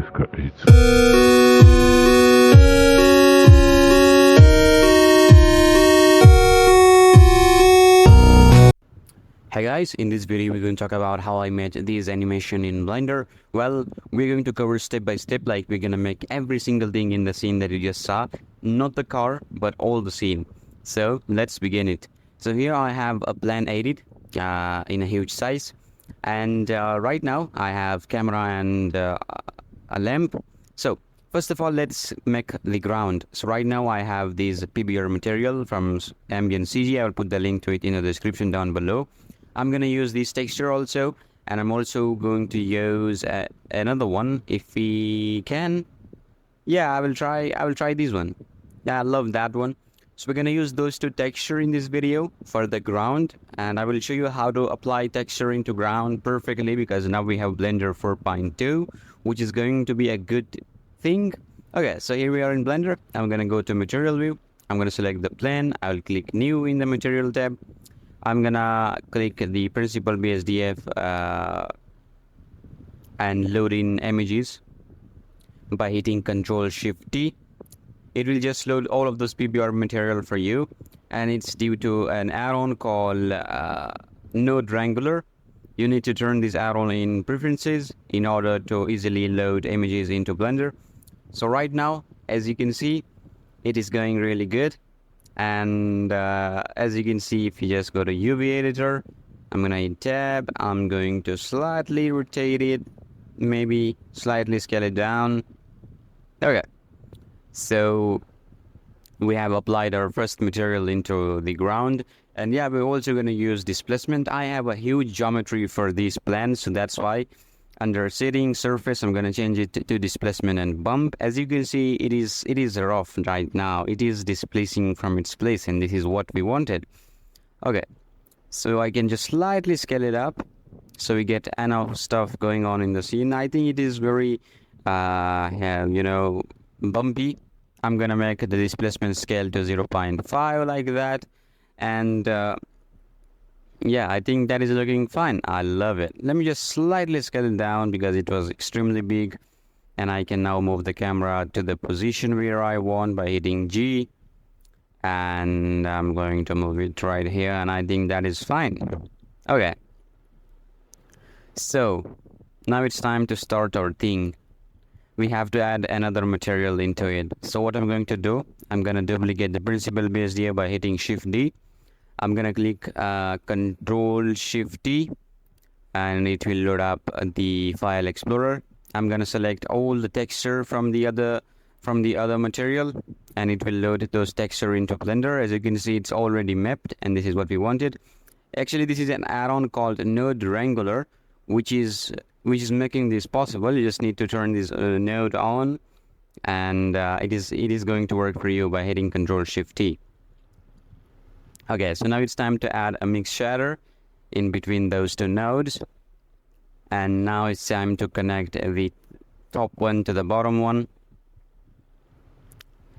Hey guys, in this video we're going to talk about how I made this animation in Blender. Well, we're going to cover step by step, like we're gonna make every single thing in the scene that you just saw, not the car, but all the scene. So let's begin it. So here I have a plan edit in a huge size, and right now I have camera and a lamp. So first of all, let's make the ground. So right now I have this PBR material from Ambient CGI. I will put the link to it in the description down below. I'm gonna use this texture also, and I'm also going to use another one if we can. Yeah, I will try this one. Yeah, I love that one. So we're gonna use those two texture in this video for the ground, and I will show you how to apply texture into ground perfectly, because now we have Blender 4.2, which is going to be a good thing. Okay, so here we are in Blender. I'm gonna go to material view. I'm gonna select the plane. I will click new in the material tab. I'm gonna click the principal BSDF and load in images by hitting Ctrl Shift T. It will just load all of those PBR material for you, and it's due to an add-on called Node Wrangler. You need to turn this add-on in preferences in order to easily load images into Blender. So right now, as you can see, it is going really good. And as you can see, if you just go to UV editor, I'm gonna hit tab. I'm going to slightly rotate it, maybe slightly scale it down. Okay, so we have applied our first material into the ground, and yeah, we're also going to use displacement. I have a huge geometry for these plans, so that's why under setting surface I'm going to change it to displacement and bump. As you can see, it is rough right now. It is displacing from its place, and this is what we wanted. Okay, so I can just slightly scale it up so we get enough stuff going on in the scene. I think it is very bumpy. I'm gonna make the displacement scale to 0.5 like that, and yeah, I think that is looking fine. I love it. Let me just slightly scale it down because it was extremely big, and I can now move the camera to the position where I want by hitting G, and I'm going to move it right here, and I think that is fine. Okay, so now it's time to start our thing. We have to add another material into it. So what I'm going to do, I'm going to duplicate the principal BSDF by hitting Shift D. I'm going to click Control Shift T, and it will load up the file explorer. I'm going to select all the texture from the other material, and it will load those texture into Blender. As you can see, it's already mapped, and this is what we wanted. Actually, this is an add-on called Node Wrangler, which is making this possible. You just need to turn this node on, and it is going to work for you by hitting Control Shift T. Okay, so now it's time to add a mix shader in between those two nodes, and now it's time to connect the top one to the bottom one,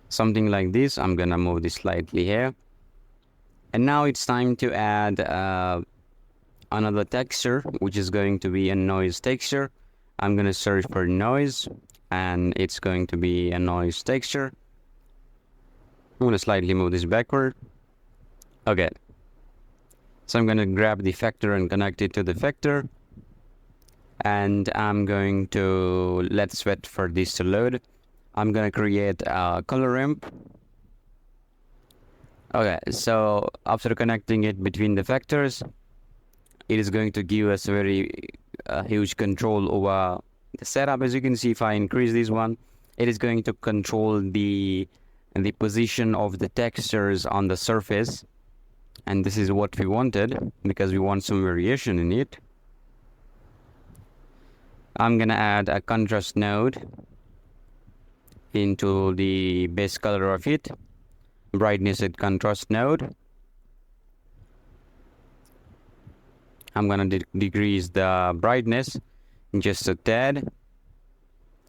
something like this. I'm gonna move this slightly here, and now it's time to add another texture, which is going to be a noise texture. I'm gonna search for noise, and it's going to be a noise texture. I'm gonna slightly move this backward. Okay, so I'm gonna grab the vector and connect it to the vector, and I'm going to let's wait for this to load. I'm gonna create a color ramp. Okay, so after connecting it between the vectors, it is going to give us very huge control over the setup. As you can see, if I increase this one, it is going to control the position of the textures on the surface, and this is what we wanted because we want some variation in it. I'm gonna add a contrast node into the base color of it, brightness and contrast node. I'm gonna decrease the brightness just a tad,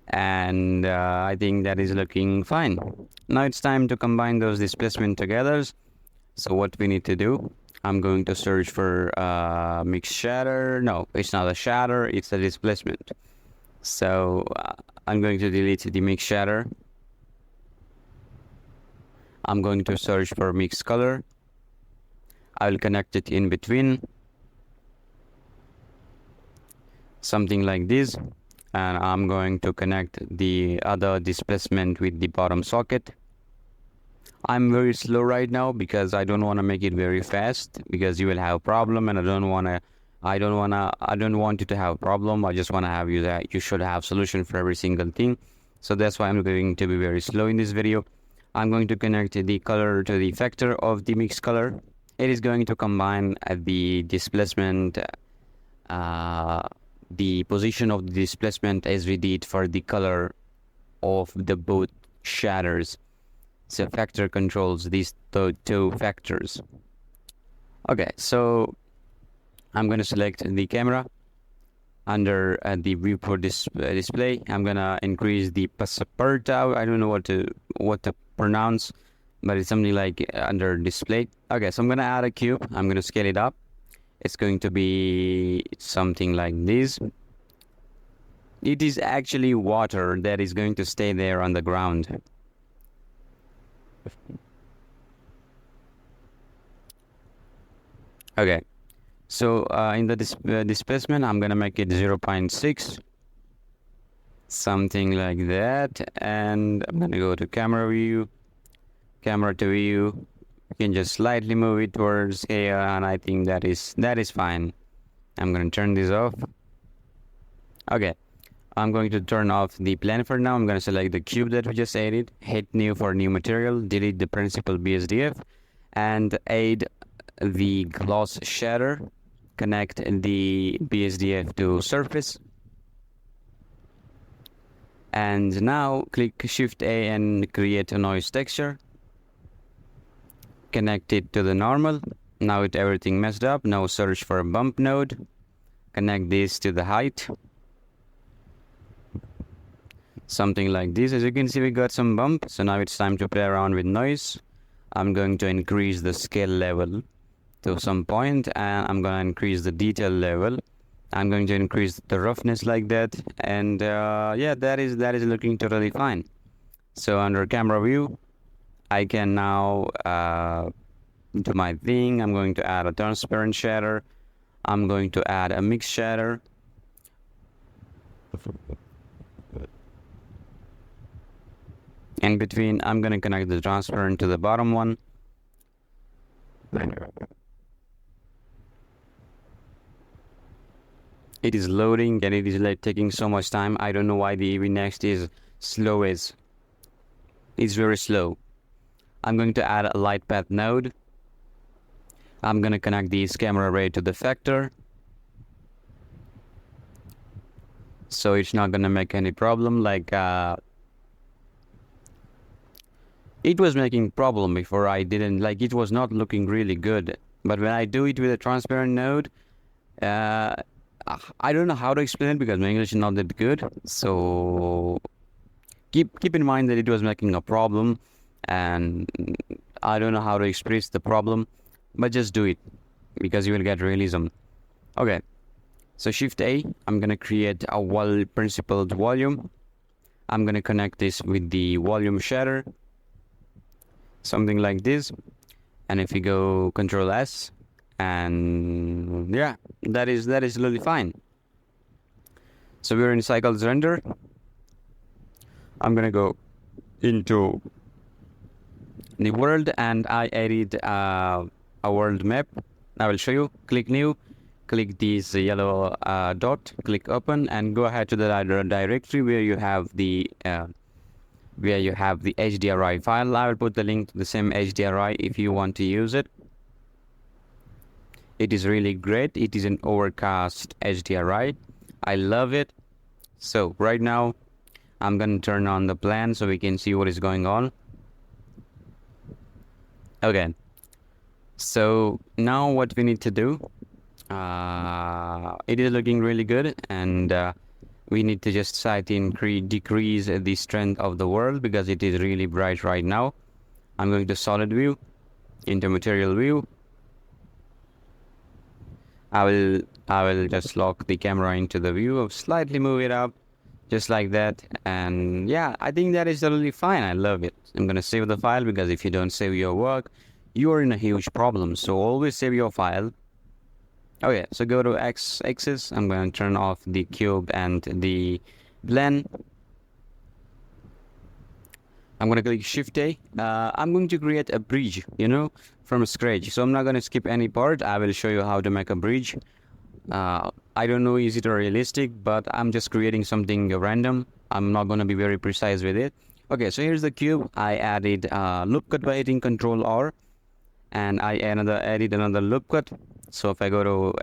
and I think that is looking fine. Now it's time to combine those displacement together. So what we need to do, I'm going to search for mix shader. No, it's not a shader, it's a displacement. So I'm going to delete the mix shader. I'm going to search for mix color. I will connect it in between, something like this, and I'm going to connect the other displacement with the bottom socket. I'm very slow right now because I don't want to make it very fast, because you will have a problem, and I don't want you to have a problem. I just want to have you that you should have solution for every single thing. So that's why I'm going to be very slow in this video. I'm going to connect the color to the factor of the mix color. It is going to combine the displacement, the position of the displacement as we did for the color of the both shaders. So factor controls these two factors. Okay, so I'm going to select the camera. Under the viewport display, I'm gonna increase the passapartout. I don't know what to pronounce, but it's something like under display. Okay, so I'm gonna add a cube. I'm gonna scale it up. It's going to be something like this. It is actually water that is going to stay there on the ground. Okay, so in the displacement, I'm gonna make it 0.6, something like that, and I'm gonna go to camera view, camera to view. You can just slightly move it towards here, and I think that is fine. I'm gonna turn this off. Okay, I'm going to turn off the plan for now. I'm gonna select the cube that we just added, hit new for new material, delete the principal BSDF, and add the gloss shader. Connect the BSDF to surface, and now click Shift A and create a noise texture. Connect it to the normal. Now everything messed up. Now search for a bump node. Connect this to the height, something like this. As you can see, we got some bump. So now it's time to play around with noise. I'm going to increase the scale level to some point, and I'm going to increase the detail level. I'm going to increase the roughness like that, and yeah, that is looking totally fine. So under camera view, I can now do my thing. I'm going to add a transparent shader. I'm going to add a mix shader. In between, I'm going to connect the transparent to the bottom one. It is loading, and it is like taking so much time. I don't know why the EV Next is slow. It's very slow. I'm going to add a light path node. I'm going to connect this camera array to the factor, so it's not going to make any problem. Like it was making problem before. I didn't like it, was not looking really good, but when I do it with a transparent node, I don't know how to explain it because my English is not that good. So keep in mind that it was making a problem, and I don't know how to express the problem, but just do it because you will get realism. Okay, so Shift A, I'm gonna create a principled volume. I'm gonna connect this with the volume shader, something like this. And if you go Control S, and yeah, that is really fine. So we're in cycles render. I'm gonna go into the world, and I added a world map. I will show you. Click new, click this yellow dot, click open, and go ahead to the directory where you have the HDRI file. I will put the link to the same HDRI if you want to use it. It is really great. It is an overcast HDRI. I love it. So right now, I'm going to turn on the plan so we can see what is going on. Okay. So now what we need to do, it is looking really good, and we need to just slightly decrease the strength of the world because it is really bright right now. I'm going to solid view, into material view. I will just lock the camera into the view, slightly move it up just like that. And yeah, I think that is totally fine. I love it. I'm gonna save the file, because if you don't save your work, you are in a huge problem. So always save your file. Okay, so go to x-axis. I'm going to turn off the cube and the blend. I'm going to click Shift A. I'm going to create a bridge, from scratch. So I'm not going to skip any part. I will show you how to make a bridge. I don't know is it realistic, but I'm just creating something random. I'm not going to be very precise with it. Okay, so here's the cube. I added loop cut by hitting Control R, and I added another loop cut. So if I go to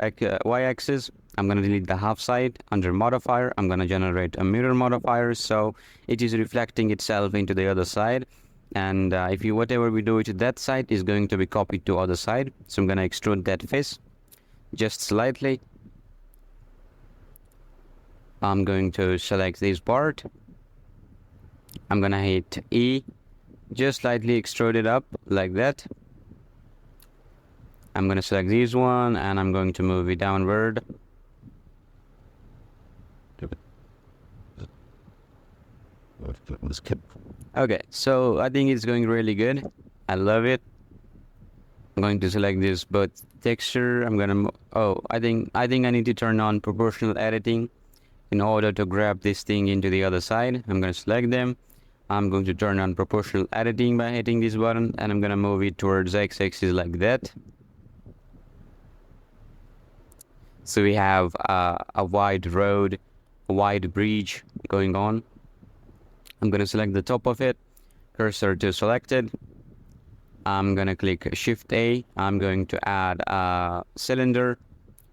y-axis, I'm going to delete the half side. Under modifier, I'm going to generate a mirror modifier, so it is reflecting itself into the other side. And if you whatever we do to that side is going to be copied to other side. So I'm going to extrude that face just slightly. I'm going to select this part. I'm going to hit E, just slightly extrude it up like that. I'm going to select this one, and I'm going to move it downward. Okay, so I think it's going really good. I love it. I'm going to select this both texture. I'm going to I think I need to turn on proportional editing in order to grab this thing into the other side. I'm going to select them. I'm going to turn on proportional editing by hitting this button, and I'm going to move it towards x-axis like that. So we have a wide road, a wide bridge going on. I'm going to select the top of it, cursor to selected. I'm going to click Shift A. I'm going to add a cylinder.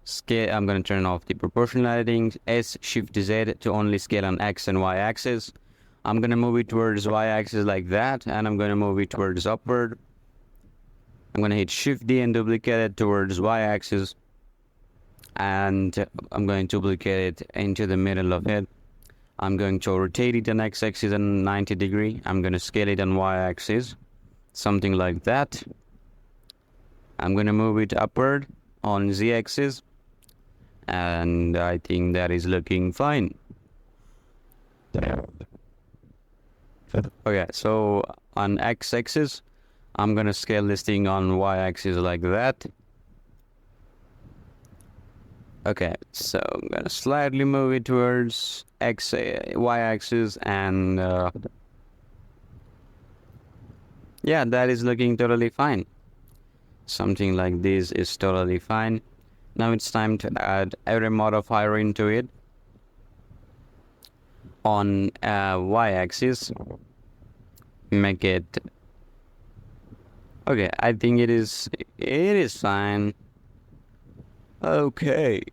Scale. I'm going to turn off the proportional editing. S, Shift Z to only scale on X and Y axis. I'm going to move it towards Y axis like that, and I'm going to move it towards upward. I'm going to hit Shift D and duplicate it towards Y axis. And I'm going to duplicate it into the middle of it. I'm going to rotate it on x-axis and 90 degree. I'm going to scale it on y-axis, something like that. I'm going to move it upward on z-axis, and I think that is looking fine. Okay, so on x-axis, I'm going to scale this thing on y-axis like that. Okay, so I'm going to slightly move it towards y-axis, and yeah, that is looking totally fine. Something like this is totally fine. Now it's time to add array modifier into it. On y-axis, make it okay. I think it is fine. Okay.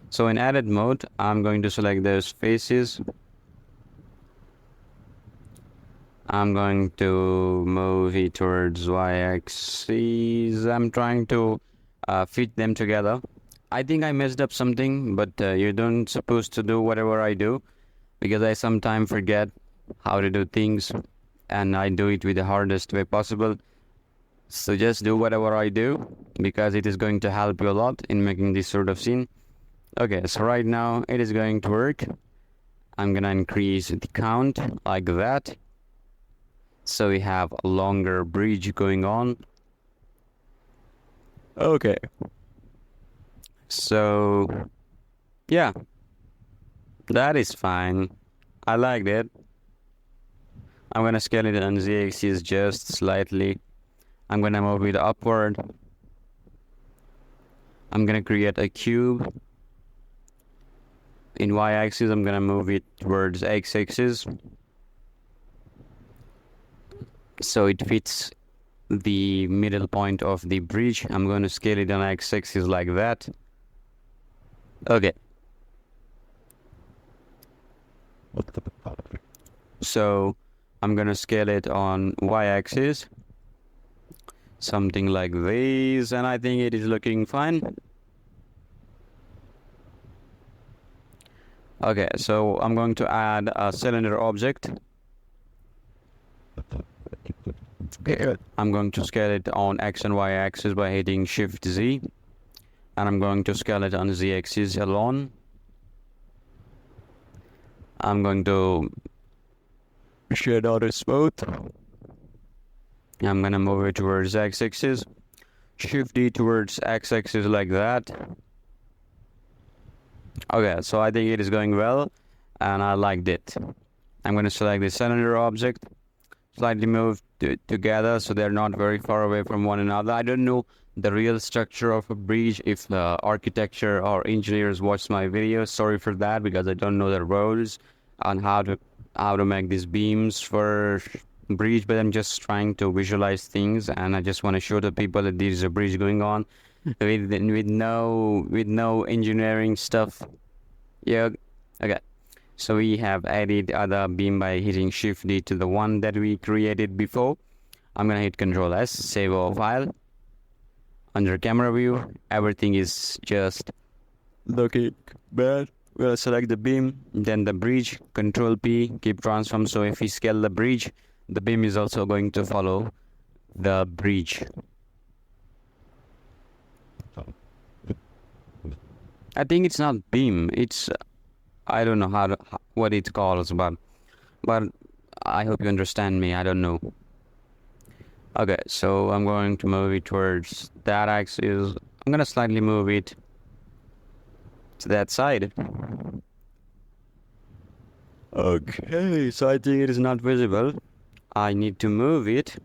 So in edit mode, I'm going to select those faces. I'm going to move it towards y-axis. I'm trying to fit them together. I think I messed up something, but you don't supposed to do whatever I do, because I sometimes forget how to do things, and I do it with the hardest way possible. So just do whatever I do, because it is going to help you a lot in making this sort of scene. Okay, so right now it is going to work. I'm gonna increase the count like that. So we have a longer bridge going on. Okay. So yeah, that is fine. I liked it. I'm gonna scale it on z-axis just slightly. I'm gonna move it upward. I'm gonna create a cube. In y-axis, I'm gonna move it towards x-axis, so it fits the middle point of the bridge. I'm going to scale it on x-axis like that. Okay. So I'm going to scale it on y-axis, something like this, and I think it is looking fine. Okay, so I'm going to add a cylinder object. I'm going to scale it on X and Y axis by hitting Shift Z, and I'm going to scale it on Z axis alone. I'm going to shade out it smooth. I'm gonna move it towards x-axis. Shift D towards x-axis like that. Okay, so I think it is going well, and I liked it. I'm gonna select the cylinder object, slightly move together so they're not very far away from one another. I don't know the real structure of a bridge. If the architecture or engineers watch my video, sorry for that, because I don't know the rules on how to make these beams for bridge, but I'm just trying to visualize things, and I just want to show the people that there is a bridge going on with no engineering stuff. Yeah, okay. So we have added other beam by hitting Shift D to the one that we created before. I'm gonna hit Control S, save our file. Under camera view, everything is just looking bad. We'll select the beam, then the bridge, Control P, keep transform. So if we scale the bridge, the beam is also going to follow the bridge. I think it's not beam, it's I don't know what it calls, but I hope you understand me. I don't know. Okay, so I'm going to move it towards that axis. I'm gonna slightly move it to that side. Okay, so I think it is not visible. I need to move it.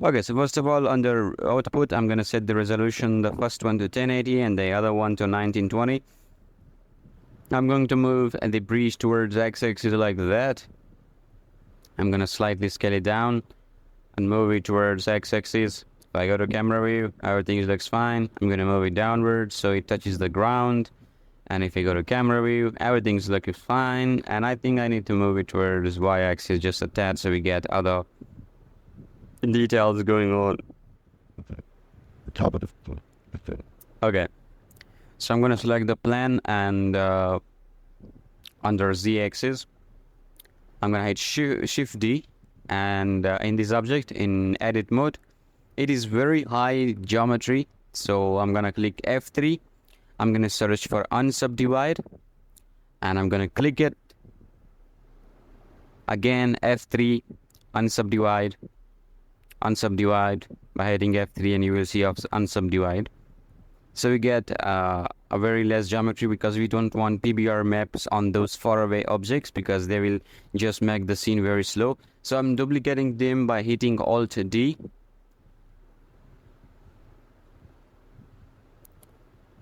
Okay, so first of all, under output, I'm gonna set the resolution, the first one to 1080 and the other one to 1920. I'm going to move the bridge towards x-axis like that. I'm gonna slightly scale it down and move it towards x-axis. If I go to camera view, everything looks fine. I'm gonna move it downwards so it touches the ground. And if I go to camera view, everything's looking fine. And I think I need to move it towards y-axis just a tad so we get other details going on. The top of the Okay, so I'm gonna select the plan, and under z-axis I'm gonna hit Shift D, and in this object in edit mode, it is very high geometry, so I'm gonna click F3. I'm gonna search for unsubdivide, and I'm gonna click it again. F3, unsubdivide by hitting F3, and you will see unsubdivide. So we get a very less geometry because we don't want PBR maps on those faraway objects because they will just make the scene very slow. So I'm duplicating them by hitting Alt D.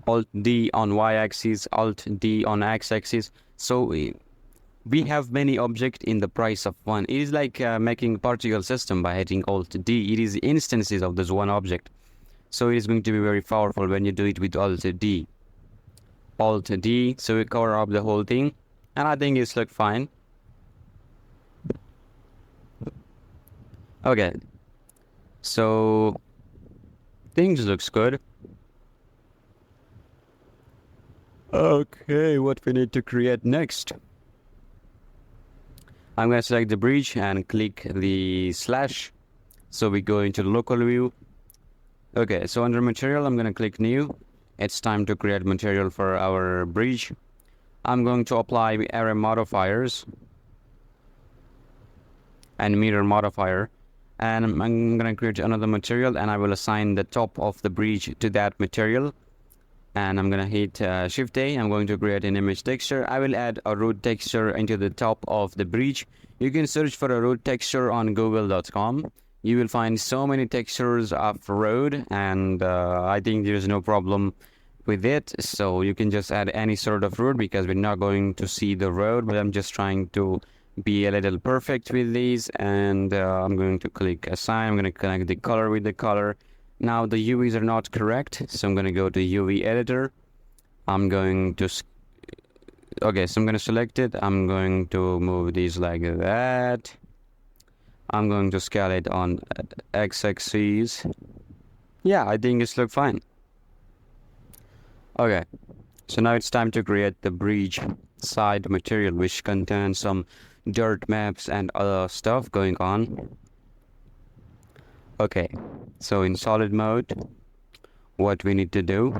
Alt D on y-axis, Alt D on x-axis. So we have many objects in the price of one. It is like making particle system by hitting Alt D. It is instances of this one object. So it is going to be very powerful when you do it with Alt D. Alt D, so we cover up the whole thing, and I think it's look fine. Okay, so things looks good. Okay, what we need to create next? I'm going to select the bridge and click the slash. So we go into the local view. Okay, so under material, I'm going to click new. It's time to create material for our bridge. I'm going to apply array modifiers and mirror modifier. And I'm going to create another material, and I will assign the top of the bridge to that material. And I'm going to hit Shift A. I'm going to create an image texture. I will add a root texture into the top of the bridge. You can search for a root texture on google.com. You will find so many textures of road, and I think there is no problem with it. So you can just add any sort of road because we're not going to see the road, but I'm just trying to be a little perfect with these. And I'm going to click assign. I'm going to connect the color with the color. Now the UVs are not correct, so I'm going to go to UV editor. I'm going to okay, so I'm going to select it. I'm going to move these like that. I'm going to scale it on x-axis. Yeah, I think it's look fine. Okay, so now it's time to create the bridge side material, which contains some dirt maps and other stuff going on. Okay, so in solid mode, what we need to do,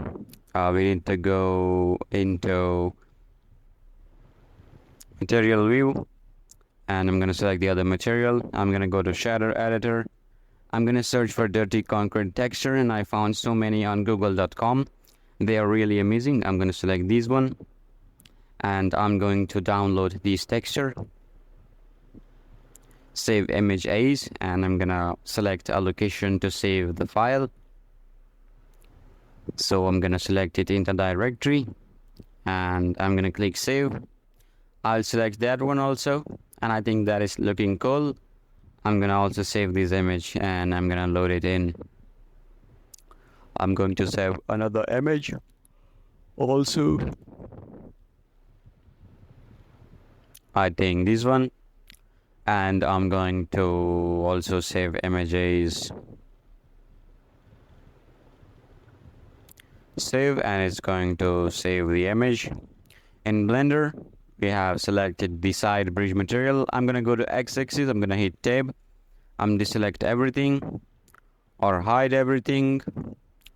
we need to go into material view, and I'm gonna select the other material. I'm gonna go to shader editor. I'm gonna search for dirty concrete texture, and I found so many on google.com. They are really amazing. I'm gonna select this one, and I'm going to download this texture, save image as, and I'm gonna select a location to save the file. So I'm gonna select it in the directory, and I'm gonna click save. I'll select that one also, and I think that is looking cool. I'm gonna also save this image, and I'm gonna load it in. I'm going to save another image also. I think this one, and I'm going to also save images. Save, and it's going to save the image. In Blender, we have selected the side bridge material. I'm gonna go to x-axis. I'm gonna hit tab. I'm deselect everything or hide everything,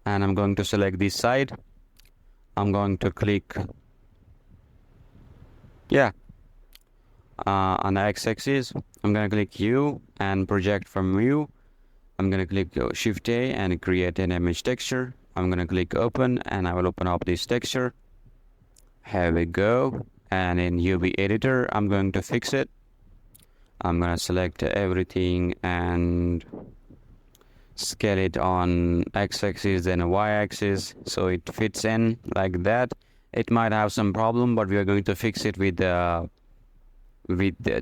and I'm going to select this side. I'm going to click on the x-axis. I'm gonna click U and project from view. I'm gonna click Shift A and create an image texture. I'm gonna click open, and I will open up this texture. Here we go. And in UV editor, I'm going to fix it. I'm gonna select everything and scale it on x-axis and y-axis so it fits in like that. It might have some problem, but we are going to fix it with the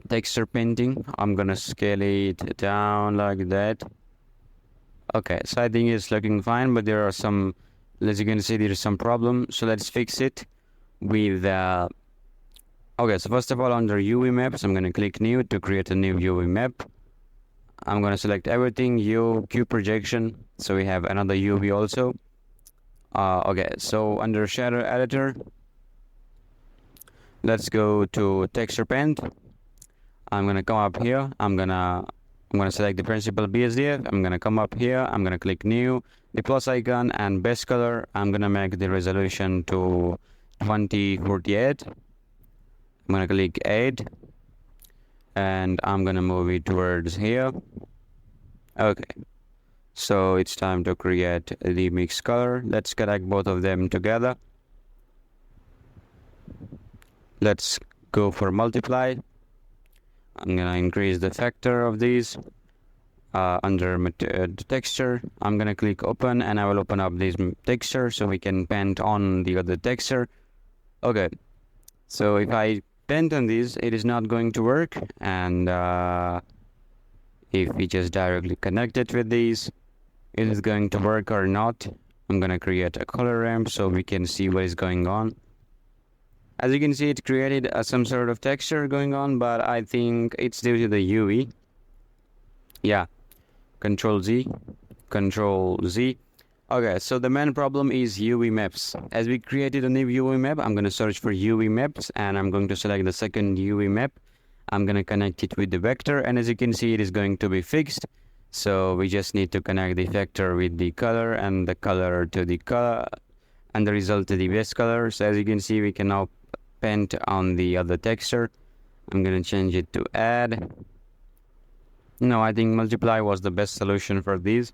texture painting. I'm gonna scale it down like that. Okay, so I think it's looking fine, but there are some, as you can see, there is some problem. So let's fix it with okay, so first of all, under UV maps, I'm gonna click new to create a new UV map. I'm gonna select everything, cube projection, so we have another UV also. Okay, so under shader editor, let's go to texture paint. I'm gonna come up here. I'm gonna select the principal BSDF. I'm gonna come up here. I'm gonna click new, the plus icon, and base color. I'm gonna make the resolution to 2048. I'm gonna click add, and I'm gonna move it towards here. Okay, so it's time to create the mix color. Let's connect both of them together. Let's go for multiply. I'm gonna increase the factor of these. Under the texture, I'm gonna click open, and I will open up this texture so we can paint on the other texture. Okay, so if I paint on these, it is not going to work, and if we just directly connect it with these, it is going to work or not. I'm gonna create a color ramp so we can see what is going on. As you can see, it created some sort of texture going on, but I think it's due to the UV. Yeah, Control Z. Okay, so the main problem is UV maps. As we created a new UV map, I'm going to search for UV maps, and I'm going to select the second UV map. I'm going to connect it with the vector, and as you can see, it is going to be fixed. So we just need to connect the vector with the color, and the color to the color, and the result to the base color. So as you can see, we can now paint on the other texture. I'm going to change it to add. No, I think multiply was the best solution for these.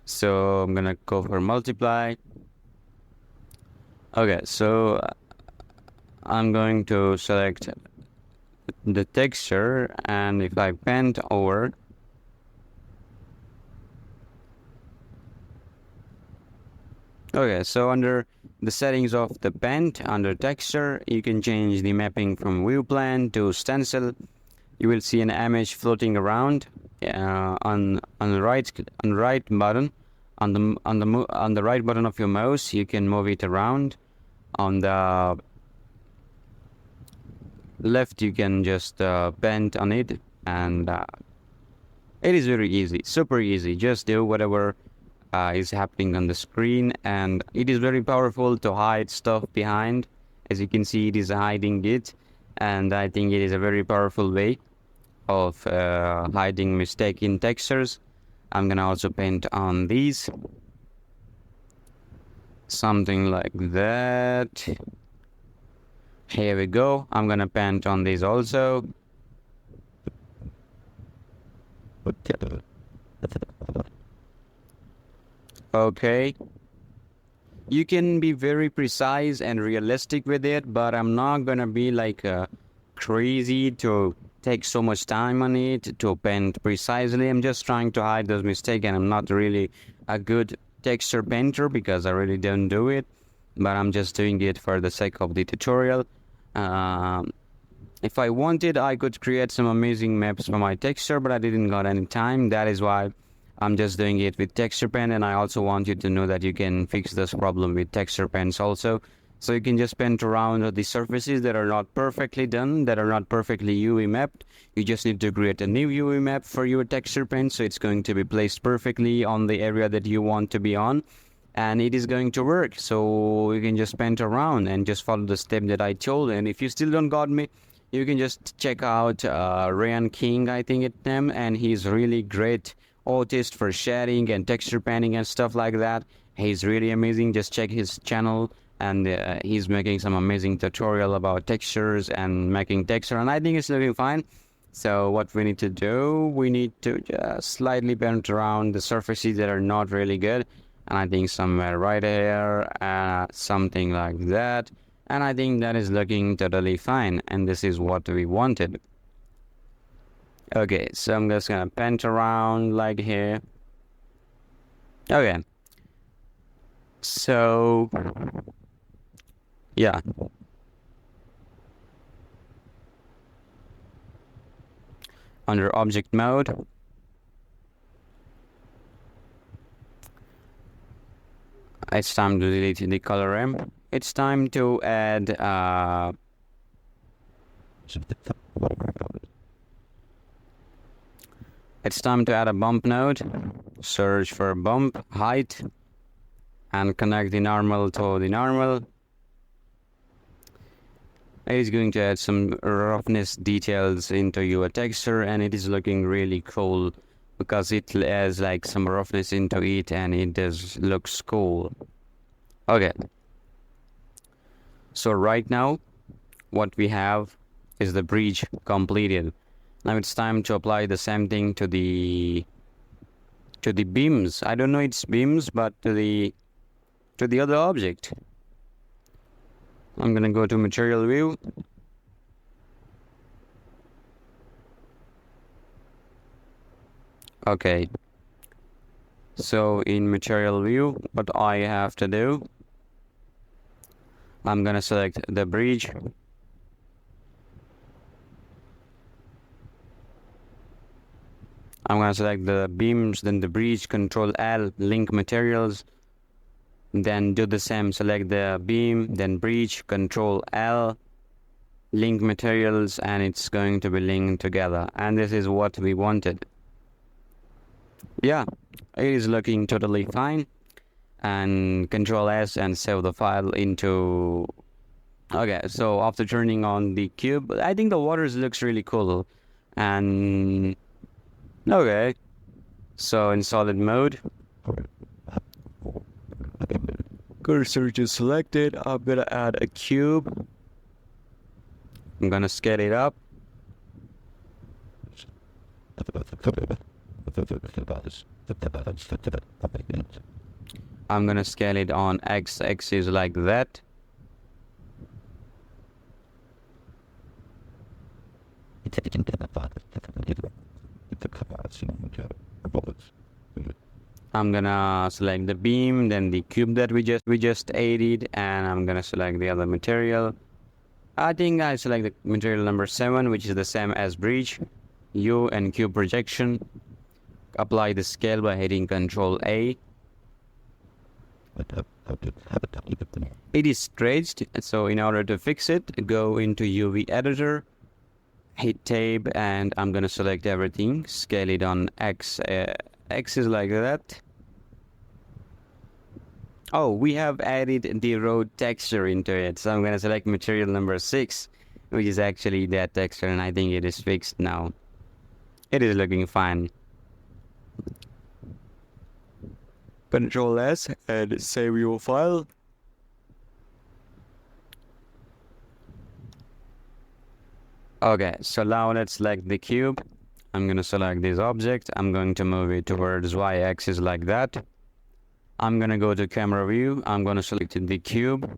So I'm gonna go for multiply. Okay, so I'm going to select the texture, and if I paint over, okay, so under the settings of the paint, under texture, you can change the mapping from view plan to stencil. You will see an image floating around on the right button. On the right button of your mouse, you can move it around. On the left, you can just paint on it, and it is very easy, super easy. Just do whatever is happening on the screen, and it is very powerful to hide stuff behind. As you can see, it is hiding it, and I think it is a very powerful way of hiding mistaken textures. I'm gonna also paint on these, something like that. Here we go. I'm gonna paint on these also. Okay. You can be very precise and realistic with it, but I'm not gonna be like crazy to take so much time on it to paint precisely. I'm just trying to hide those mistakes, and I'm not really a good texture painter because I really don't do it, but I'm just doing it for the sake of the tutorial. Um, if I wanted, I could create some amazing maps for my texture, but I didn't got any time. That is why I'm just doing it with texture pen, and I also want you to know that you can fix this problem with texture pens also. So you can just paint around the surfaces that are not perfectly done, that are not perfectly UV mapped. You just need to create a new UV map for your texture pen, so it's going to be placed perfectly on the area that you want to be on, and it is going to work. So you can just paint around and just follow the step that I told. And if you still don't got me, you can just check out Ryan King, I think it's name, and he's really great artist for shading and texture painting and stuff like that. He's really amazing. Just check his channel, and he's making some amazing tutorial about textures and making texture, and I think it's looking fine. So what we need to do, we need to just slightly bend around the surfaces that are not really good, and I think somewhere right here, something like that. And I think that is looking totally fine, and this is what we wanted. Okay, so I'm just gonna paint around like here. Okay, so yeah, under object mode, it's time to delete the color M. It's time to add a bump node. Search for bump height and connect the normal to the normal. It is going to add some roughness details into your texture, and it is looking really cool because it has like some roughness into it, and it does looks cool. Okay, so right now what we have is the bridge completed. Now it's time to apply the same thing to the beams. I don't know it's beams, but to the other object. I'm gonna go to material view. Okay, so in material view, what I have to do, I'm gonna select the bridge. I'm gonna select the beams, then the bridge, Control L, link materials. Then do the same, select the beam, then bridge, Control L, link materials, and it's going to be linked together. And this is what we wanted. Yeah, it is looking totally fine. And Control S and save the file into. Okay, so after turning on the cube, I think the waters looks really cool. And okay, so in solid mode, cursor is selected. I'm gonna add a cube. I'm gonna scale it up. I'm gonna scale it on x-axis like that. I'm gonna select the beam, then the cube that we just added, and I'm gonna select the other material. I think I select the material number 7, which is the same as bridge, U and cube projection. Apply the scale by hitting Control A. It is stretched, so in order to fix it, go into UV editor, hit tab, and I'm gonna select everything, scale it on X axis like that. Oh, we have added the road texture into it, so I'm gonna select material number 6, which is actually that texture, and I think it is fixed now. It is looking fine. Control S and save your file. Okay, so now let's select the cube. I'm going to select this object. I'm going to move it towards y-axis like that. I'm going to go to camera view. I'm going to select the cube.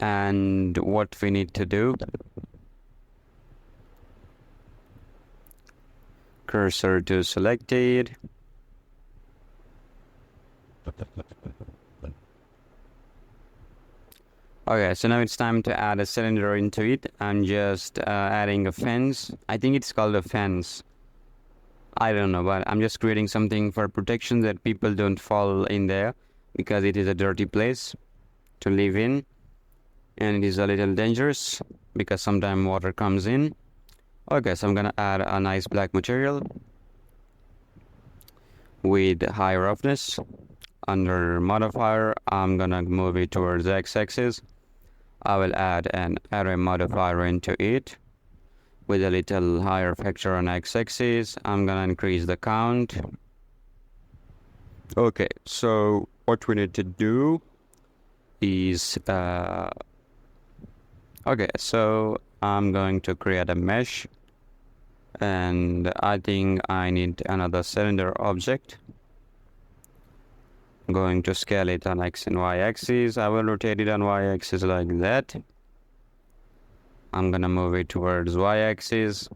And what we need to do, cursor to selected. Okay, so now it's time to add a cylinder into it. I'm just adding a fence. I think it's called a fence. I don't know, but I'm just creating something for protection that people don't fall in there because it is a dirty place to live in. And it is a little dangerous because sometimes water comes in. Okay, so I'm gonna add a nice black material with high roughness. Under modifier, I'm gonna move it towards the x-axis. I will add an array modifier into it with a little higher factor on x-axis. I'm gonna increase the count. Okay, so what we need to do is okay, so I'm going to create a mesh, and I think I need another cylinder object. I'm going to scale it on x and y axis. I will rotate it on y axis like that. I'm gonna move it towards y axis.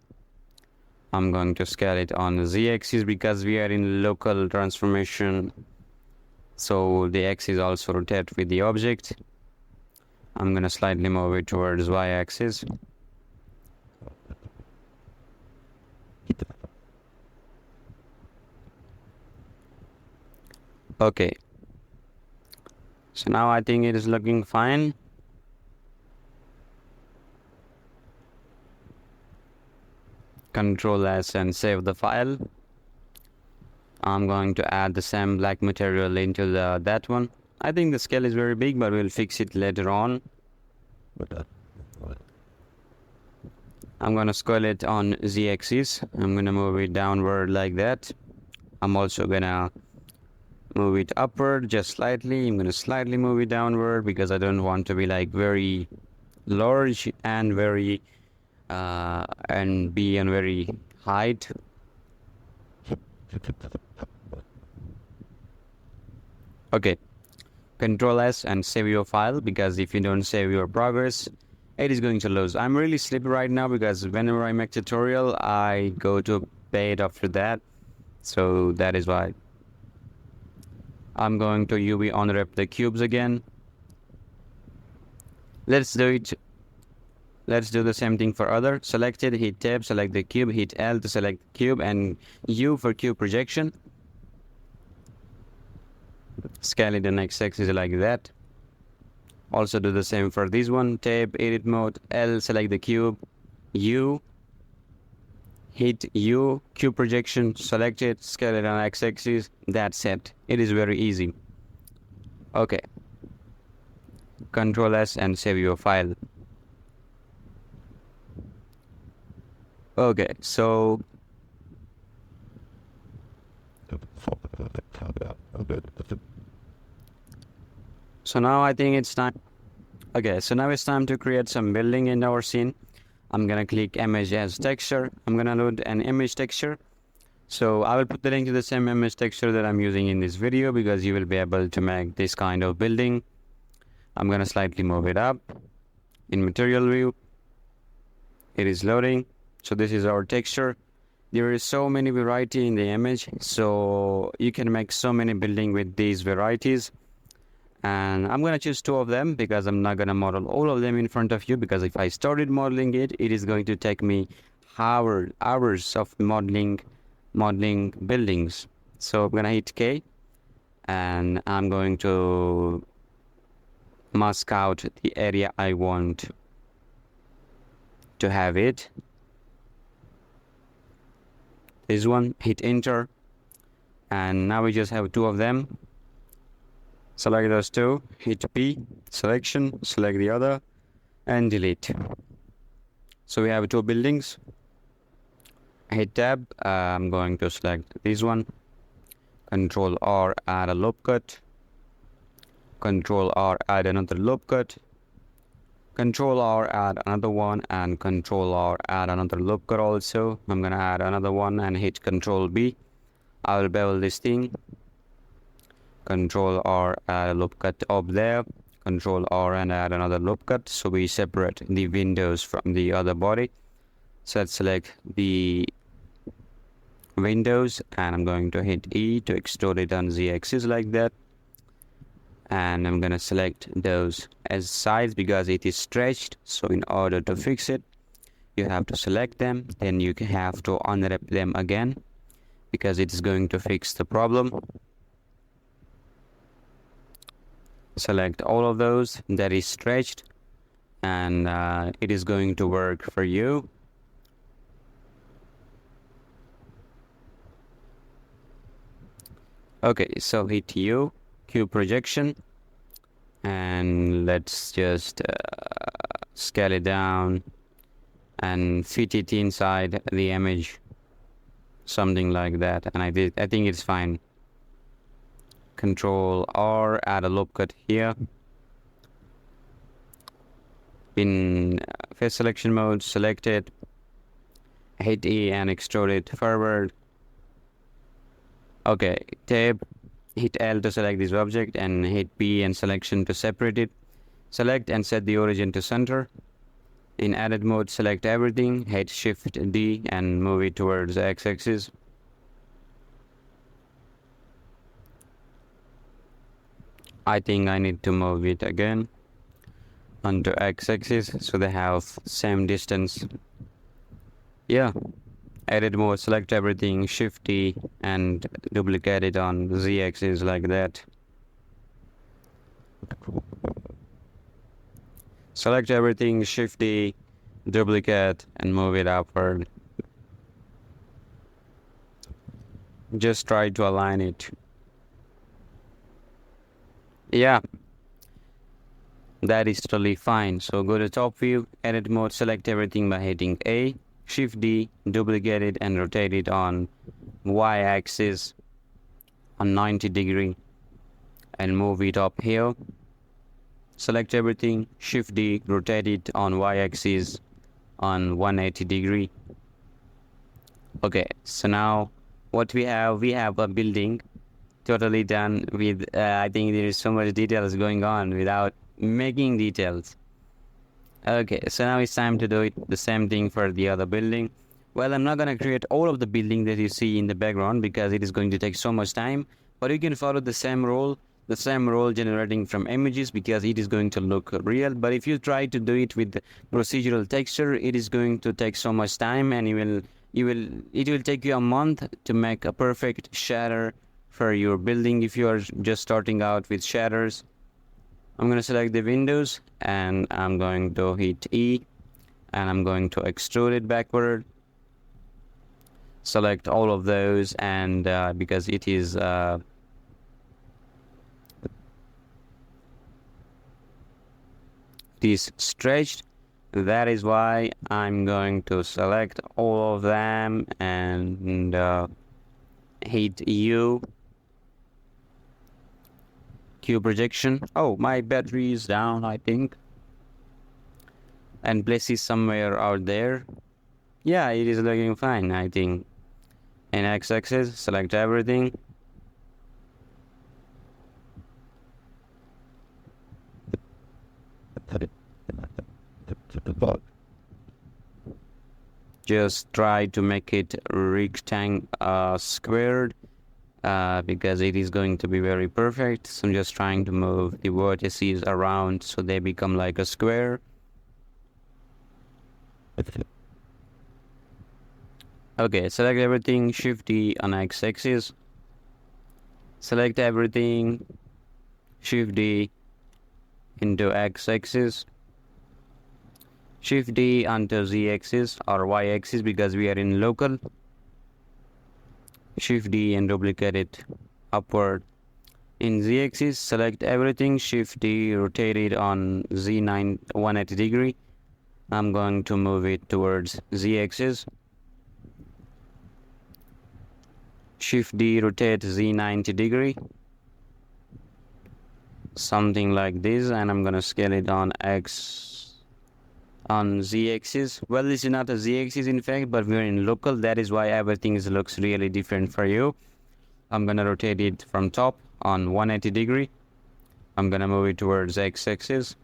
I'm going to scale it on the z axis because we are in local transformation, so the axis also rotate with the object. I'm gonna slightly move it towards y axis. Okay, so now I think it is looking fine. Control S and save the file. I'm going to add the same black material into that one. I think the scale is very big, but we'll fix it later on. I'm going to scale it on z-axis. I'm going to move it downward like that. I'm also going to move it upward just slightly. I'm going to slightly move it downward because I don't want to be like very large and very and be on very height. Okay, Control S and save your file, because if you don't save your progress, it is going to lose. I'm really sleepy right now because whenever I make tutorial, I go to bed after that. So that is why. I'm going to UV unwrap the cubes again. Let's do it. Let's do the same thing for other. Selected, hit tab, select the cube, hit L to select the cube, and U for cube projection. Scale it in x-axis like that. Also do the same for this one. Tab, edit mode, L, select the cube, U, hit U, cube projection, select it, scale it on x-axis. That's it. It is very easy. Okay. Control S and save your file. Okay, so now I think it's time. Okay, so now it's time to create some building in our scene. I'm gonna click image as texture. I'm gonna load an image texture. So I will put the link to the same image texture that I'm using in this video, because you will be able to make this kind of building. I'm gonna slightly move it up. In material view, it is loading. So this is our texture. There is so many variety in the image, so you can make so many building with these varieties. And I'm gonna choose 2 of them because I'm not gonna model all of them in front of you, because if I started modeling it, it is going to take me hours of modeling buildings. So I'm gonna hit K, and I'm going to mask out the area I want to have it. This one, hit enter, and now we just have 2 of them. Select those 2, hit P, selection, select the other, and delete. So we have 2 buildings. Hit tab, I'm going to select this one. Control R, add a loop cut. Control R, add another loop cut. Control R, add another one, and Control R, add another loop cut also. I'm gonna add another one and hit Control B. I will bevel this thing. Control R, add a loop cut up there. Control R and add another loop cut, so we separate the windows from the other body. So let's select the windows, and I'm going to hit E to extrude it on Z axis like that. And I'm gonna select those as sides because it is stretched. So in order to fix it, you have to select them, then you have to unwrap them again because it is going to fix the problem. Select all of those that is stretched, and it is going to work for you. Okay, so hit U, Q projection, and let's just scale it down and fit it inside the image, something like that. And I think it's fine. Control R, add a loop cut here. In face selection mode, select it, hit E and extrude it forward. Okay, tab, hit L to select this object, and hit P and selection to separate it. Select and set the origin to center. In edit mode, select everything, hit Shift D and move it towards the x-axis. I think I need to move it again onto x-axis so they have same distance. Yeah. Edit mode, select everything, Shift D and duplicate it on Z axis like that. Select everything, Shift D, duplicate and move it upward. Just try to align it. Yeah, that is totally fine. So go to top view, edit mode, select everything by hitting A, Shift D, duplicate it and rotate it on Y axis on 90 degree and move it up here. Select everything, Shift D, rotate it on Y axis on 180 degree. Okay, so now what we have a building totally done with I think there is so much details going on without making details. Okay, so now it's time to do it the same thing for the other building. Well, I'm not gonna create all of the building that you see in the background because it is going to take so much time, but you can follow the same rule generating from images because it is going to look real. But if you try to do it with the procedural texture, it is going to take so much time, and it will take you a month to make a perfect shader for your building if you are just starting out with shaders. I'm going to select the windows and I'm going to hit E and I'm going to extrude it backward. Select all of those, and because it is stretched, that is why I'm going to select all of them and hit U, Q projection. Oh, my battery is down, I think, and place it somewhere out there. Yeah, it is looking fine, I think. In x-axis, select everything. Just try to make it squared because it is going to be very perfect. So I'm just trying to move the vertices around so they become like a square. Okay, select everything, Shift D on x-axis. Select everything, Shift D into x-axis. Shift D onto z-axis or y-axis because we are in local. Shift D and duplicate it upward. In z-axis, select everything, Shift D, rotate it on z9 180 degree. I'm going to move it towards z-axis. Shift D, rotate z90 degree. Something like this, and I'm gonna scale it on x on z-axis. Well, this is not a z-axis in fact, but we're in local. That is why everything looks really different for you. I'm gonna rotate it from top on 180 degree. I'm gonna move it towards x-axis.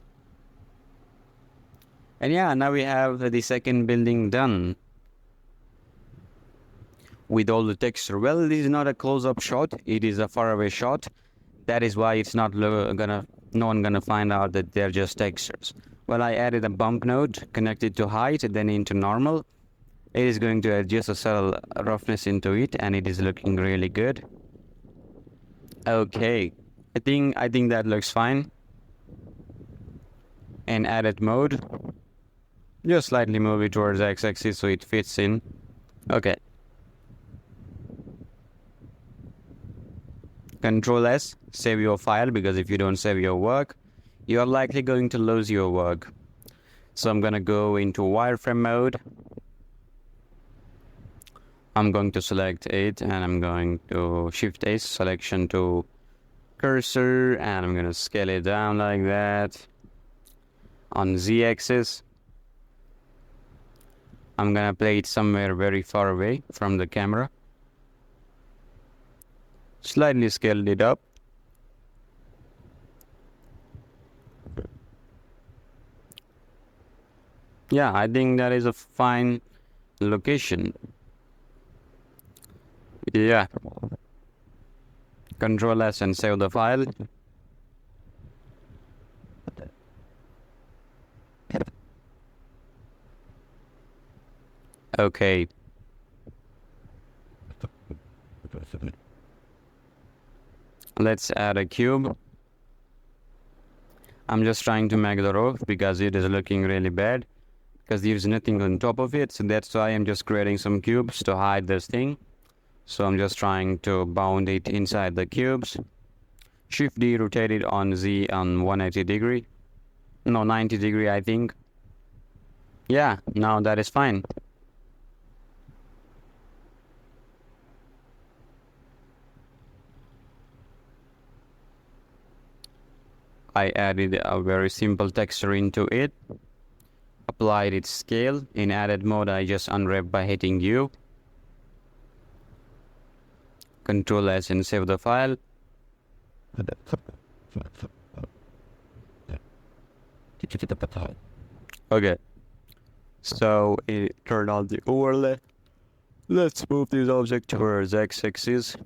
And yeah, now we have the second building done with all the texture. Well, this is not a close-up shot, it is a faraway shot. That is why it's not no one gonna find out that they're just textures. Well, I added a bump node connected to height, then into normal. It is going to adjust a subtle roughness into it, and it is looking really good. Okay, I think that looks fine. And edit mode, just slightly move it towards x-axis so it fits in. Okay. Control S, save your file, because if you don't save your work, you are likely going to lose your work. So I'm gonna go into wireframe mode. I'm going to select it, and I'm going to Shift S, selection to cursor, and I'm gonna scale it down like that. On Z-axis, I'm gonna play it somewhere very far away from the camera. Slightly scaled it up. Yeah, I think that is a fine location. Yeah. Control S and save the file. Okay. Let's add a cube. I'm just trying to make the roof because it is looking really bad, because there's nothing on top of it. So that's why I'm just creating some cubes to hide this thing. So I'm just trying to bound it inside the cubes. Shift D, rotate it on Z on 180 degree. No, 90 degree, I think. Yeah, now that is fine. I added a very simple texture into it. Applied its scale. In edit mode, I just unwrap by hitting U. Control S and save the file. Okay. So it turned on the overlay. Let's move this object towards x-axis.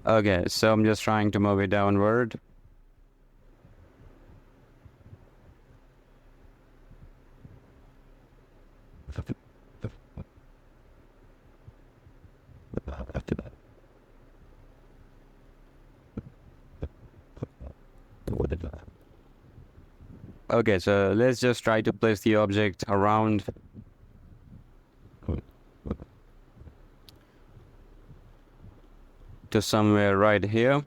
Okay, so I'm just trying to move it downward. Okay, so let's just try to place the object around. To somewhere right here.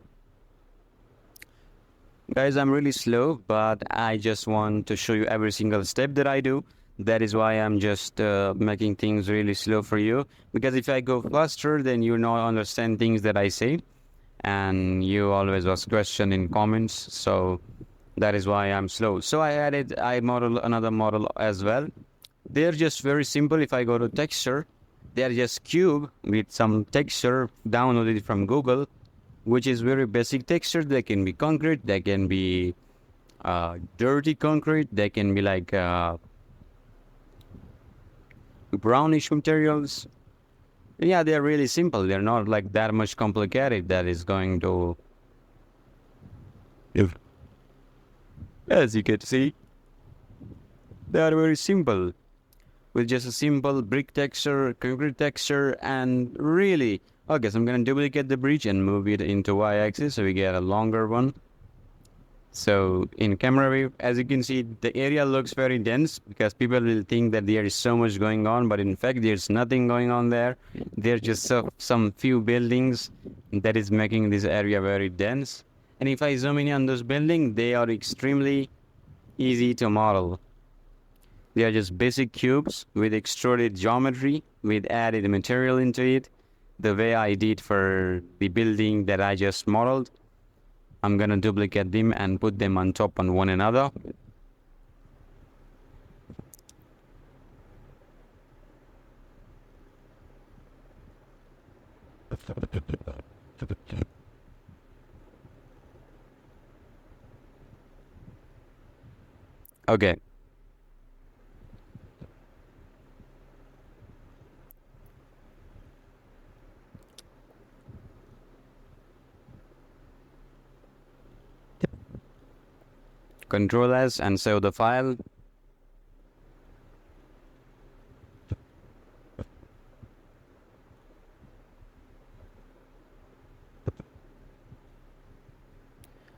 Guys, I'm really slow, but I just want to show you every single step that I do. That is why I'm just making things really slow for you, because if I go faster, then you not understand things that I say, and you always ask question in comments. So that is why I'm slow. So I model another model as well. They're just very simple. If I go to texture, they're just cube with some texture downloaded from Google, which is very basic texture. They can be concrete, they can be dirty concrete, they can be like brownish materials. Yeah, they're really simple. They're not like that much complicated that is going to, as you can see, they are very simple, with just a simple brick texture, concrete texture, and really. Okay, so I'm gonna duplicate the bridge and move it into y-axis so we get a longer one. So in camera view, as you can see, the area looks very dense because people will think that there is so much going on, but in fact there's nothing going on there. There's just some few buildings that is making this area very dense. And if I zoom in on those buildings, they are extremely easy to model. They are just basic cubes with extruded geometry, with added material into it. the way I did for the building that I just modeled. I'm gonna duplicate them and put them on top on one another. Okay. Control S and save the file.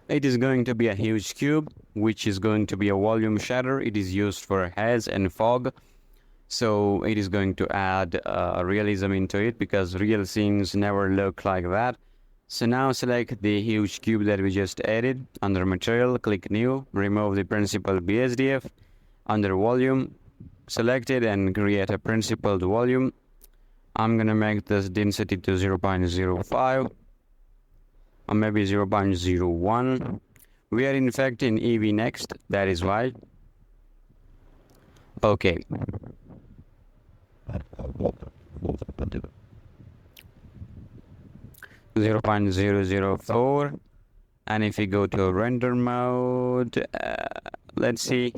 It is going to be a huge cube, which is going to be a volume shader. It is used for haze and fog. So it is going to add realism into it because real scenes never look like that. So now select the huge cube that we just added. Under material, click new, remove the principled BSDF. Under volume, select it and create a principled volume. I'm gonna make this density to 0.05 or maybe 0.01. We are in fact in EV next, that is why. Okay. 0.004, and if we go to render mode, let's see.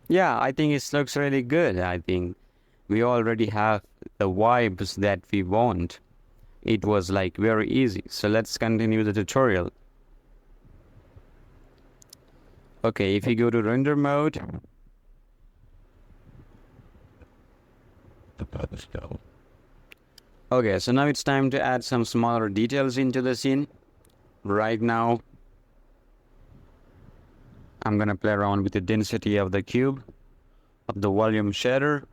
Yeah, I think it looks really good. I think we already have the vibes that we want. It was like very easy. So let's continue the tutorial. Okay, if you go to render mode, okay, so now it's time to add some smaller details into the scene. Right now, I'm gonna play around with the density of the cube, of the volume shader.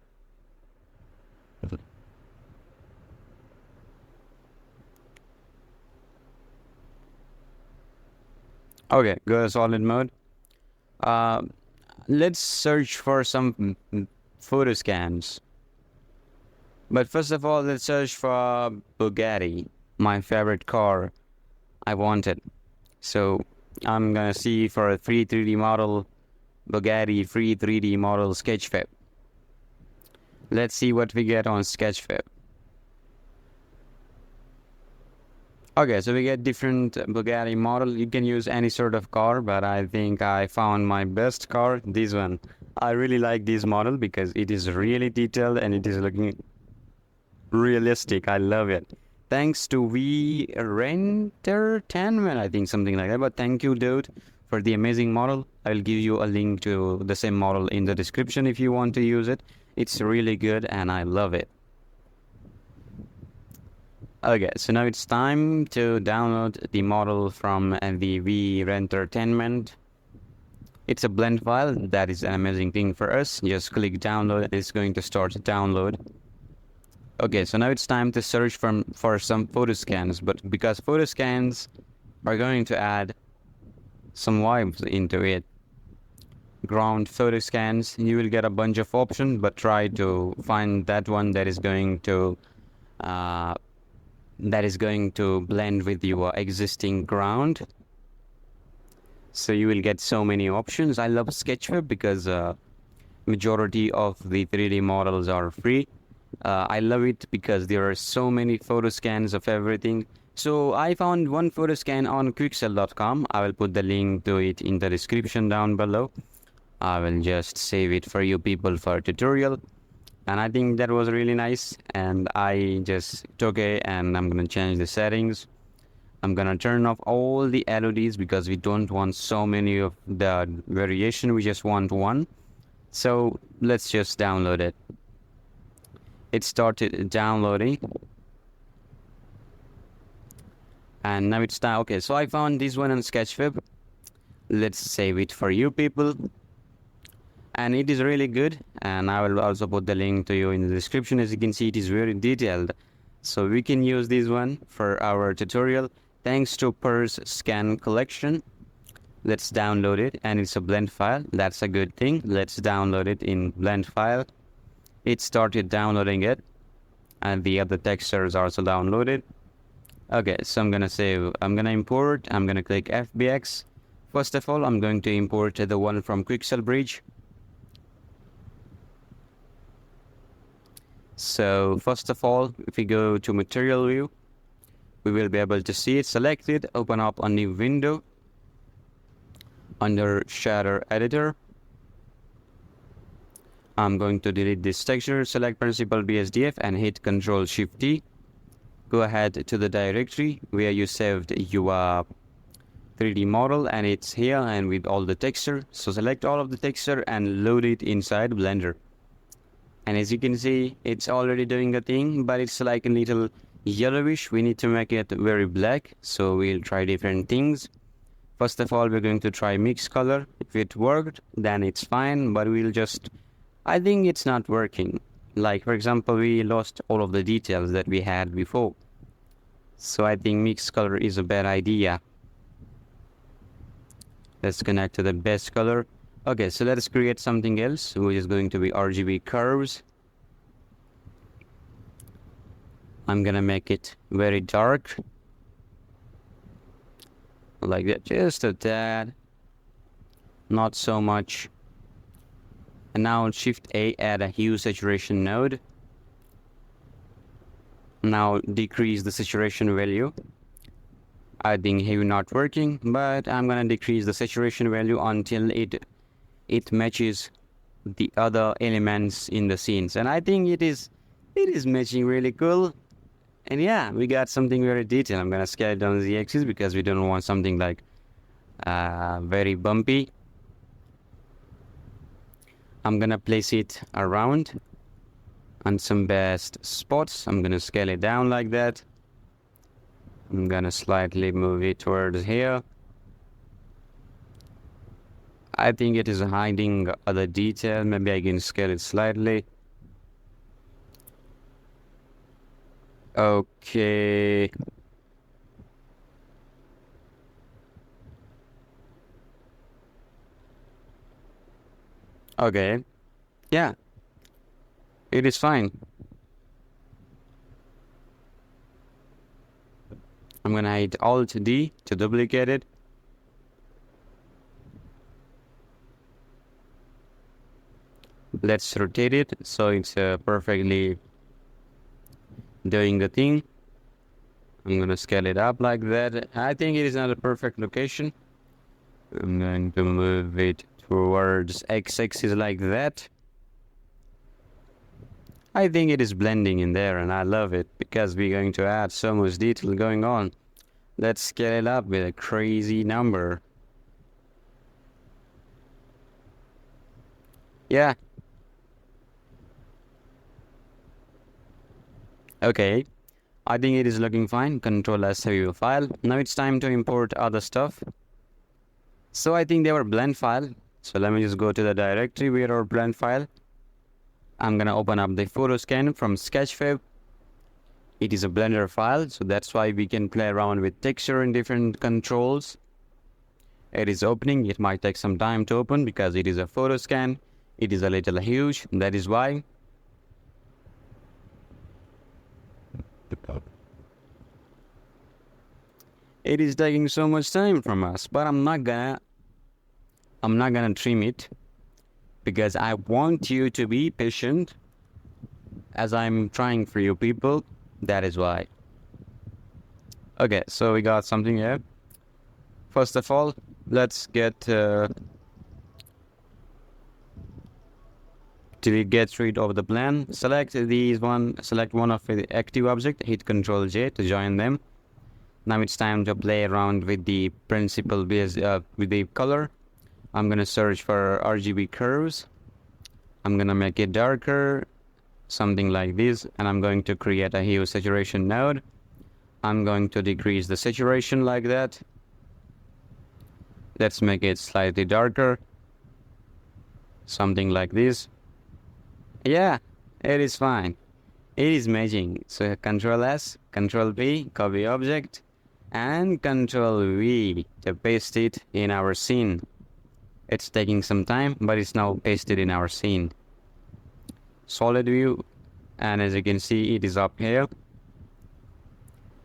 Okay, go to solid mode. Let's search for some PhotoScans. But first of all, let's search for Bugatti, my favorite car. I want it. So I'm gonna see for a free 3D model, Bugatti free 3D model Sketchfab. Let's see what we get on Sketchfab. Okay, so we get different Bugatti model. You can use any sort of car, but I think I found my best car, this one. I really like this model because it is really detailed and it is looking realistic. I love it. Thanks to Entertainment, I think something like that. But thank you, dude, for the amazing model. I'll give you a link to the same model in the description if you want to use it. It's really good and I love it. Okay, so now it's time to download the model from the Entertainment. It's a blend file. That is an amazing thing for us. Just click download. It's going to start to download. Okay, so now it's time to search for some PhotoScans, but because PhotoScans are going to add some vibes into it. Ground PhotoScans, you will get a bunch of options, but try to find that one that is going to blend with your existing ground. So you will get so many options. I love Sketchfab because majority of the 3D models are free. I love it because there are so many PhotoScans of everything. So I found one PhotoScan on Quixel.com. I will put the link to it in the description down below. I will just save it for you people for a tutorial. And I think that was really nice. And I just took it and I'm going to change the settings. I'm going to turn off all the LODs because we don't want so many of the variation. We just want one. So let's just download it. It started downloading. And now it's time. Okay, so I found this one on Sketchfab. Let's save it for you people. And it is really good. And I will also put the link to you in the description. As you can see, it is very detailed. So we can use this one for our tutorial. Thanks to PhotoScan collection. Let's download it. And it's a blend file. That's a good thing. Let's download it in blend file. It started downloading it. and the other textures are also downloaded. Okay, so I'm gonna save, I'm gonna import, I'm gonna click FBX. First of all, I'm going to import the one from Quixel Bridge. So first of all, if we go to material view, we will be able to see it. Select it, open up a new window under shader editor. I'm going to delete this texture, select principal BSDF and hit Ctrl Shift T. Go ahead to the directory where you saved your 3D model, and it's here and with all the texture. So select all of the texture and load it inside Blender. And as you can see, it's already doing a thing, but it's like a little yellowish. We need to make it very black. So we'll try different things. First of all, we're going to try mix color. If it worked, then it's fine, but I think it's not working. Like, for example, we lost all of the details that we had before. So I think mix color is a bad idea. Let's connect to the best color. Okay, so let's create something else, which is going to be RGB curves. I'm gonna make it very dark. Like that, just a tad. Not so much. And now Shift A, add a hue saturation node. Now decrease the saturation value. I think hue not working, but I'm gonna decrease the saturation value until it matches the other elements in the scenes. And I think it is matching really cool. And yeah, we got something very detailed. I'm gonna scale it down the axis because we don't want something like very bumpy. I'm gonna place it around on some best spots. I'm gonna scale it down like that. I'm gonna slightly move it towards here. I think it is hiding other detail. Maybe I can scale it slightly. Okay. Okay. Yeah. It is fine. I'm gonna hit Alt D to duplicate it. Let's rotate it so it's perfectly doing the thing. I'm gonna scale it up like that. I think it is not a perfect location. I'm going to move it towards x-axis like that. I think it is blending in there and I love it because we're going to add so much detail going on. Let's scale it up with a crazy number. Yeah. Okay. I think it is looking fine. Control S to view file. Now it's time to import other stuff. So I think they were blend file. So let me just go to the directory where our blend file. I'm gonna open up the PhotoScan from Sketchfab. It is a Blender file, so that's why we can play around with texture and different controls. It is opening. It might take some time to open because it is a PhotoScan. It is a little huge. That is why. It is taking so much time from us, but I'm not gonna trim it because I want you to be patient as I'm trying for you people. That is why. Okay, so we got something here. First of all, let's get to get rid of the plan. Select one of the active object, hit Ctrl J to join them. Now it's time to play around with the principal with the color. I'm gonna search for RGB curves. I'm gonna make it darker, something like this, and I'm going to create a hue saturation node. I'm going to decrease the saturation like that. Let's make it slightly darker, something like this. Yeah, it is fine. It is matching. So Control S, Control V, copy object, and Control V to paste it in our scene. It's taking some time, but it's now pasted in our scene. Solid view, And as you can see, it is up here.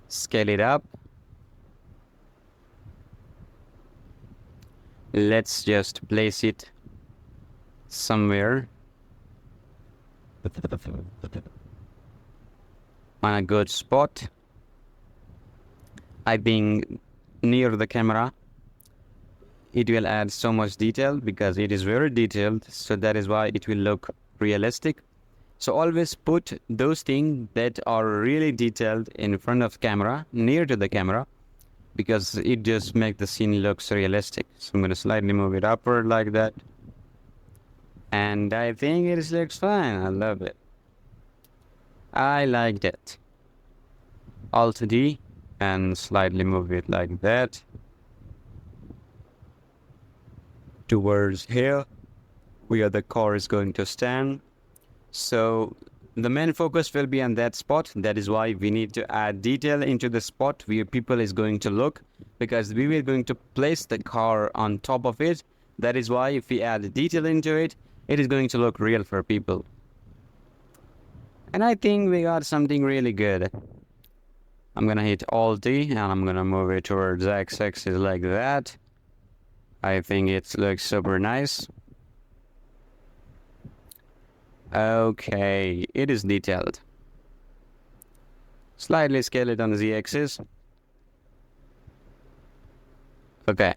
Scale it up. Let's just place it somewhere on a good spot. I think near the camera it will add so much detail because it is very detailed, so that is why it will look realistic. So always put those things that are really detailed in front of camera, near to the camera, because it just makes the scene looks realistic. So I'm going to slightly move it upward like that, and I think it looks fine. I love it. I liked it. Alt D and slightly move it like that towards here where the car is going to stand. So the main focus will be on that spot. That is why we need to add detail into the spot where people is going to look, because we were going to place the car on top of it. That is why if we add detail into it, it is going to look real for people. And I think we got something really good. I'm gonna hit Alt D and I'm gonna move it towards X-axis like that. I think it looks super nice. Okay, it is detailed. Slightly scale it on the Z-axis. Okay.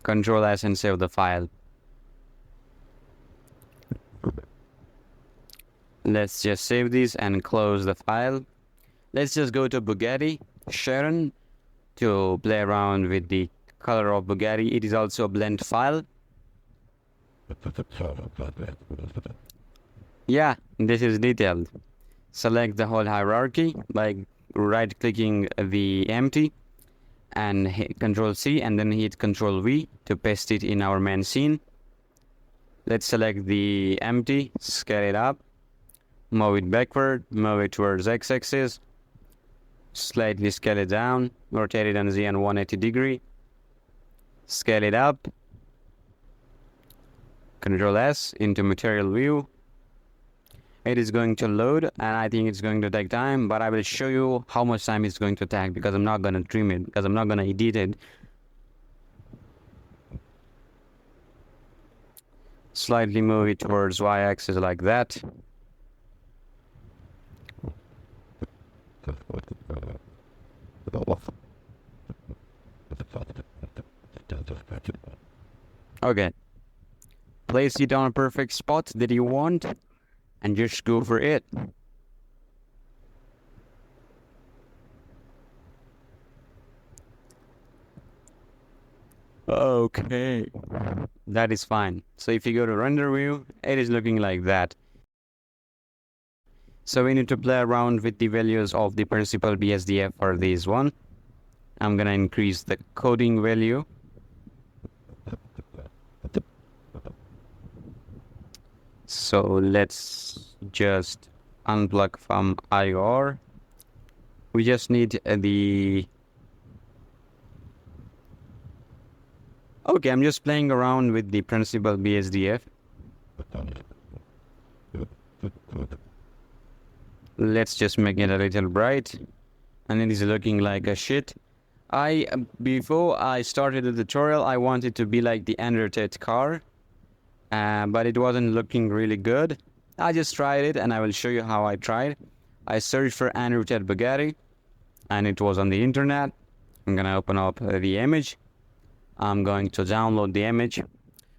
Control S and save the file. Let's just save this and close the file. Let's just go to Bugatti, Chiron, to play around with the color of Bugatti. It is also a blend file. Yeah, this is detailed. Select the whole hierarchy by right clicking the empty and hit Control C and then hit Control V to paste it in our main scene. Let's select the empty, scale it up, move it backward, move it towards X-axis, slightly scale it down, rotate it on Z and 180 degree, scale it up, Control S into material view. It is going to load and I think it's going to take time, but I will show you how much time it's going to take because I'm not going to trim it, because I'm not going to edit it. Slightly move it towards Y-axis like that. Okay. Place it on a perfect spot that you want and just go for it. Okay. That is fine. So if you go to render view, it is looking like that. So we need to play around with the values of the principal BSDF for this one. I'm gonna increase the coding value. So let's just unplug from IR. We just need the... Okay, I'm just playing around with the principal BSDF. Let's just make it a little bright. And it is looking like a shit. Before I started the tutorial, I wanted to be like the unrotated car. But it wasn't looking really good. I just tried it and I will show you how I tried. I searched for unrotated Bugatti and it was on the internet. I'm gonna open up the image. I'm going to download the image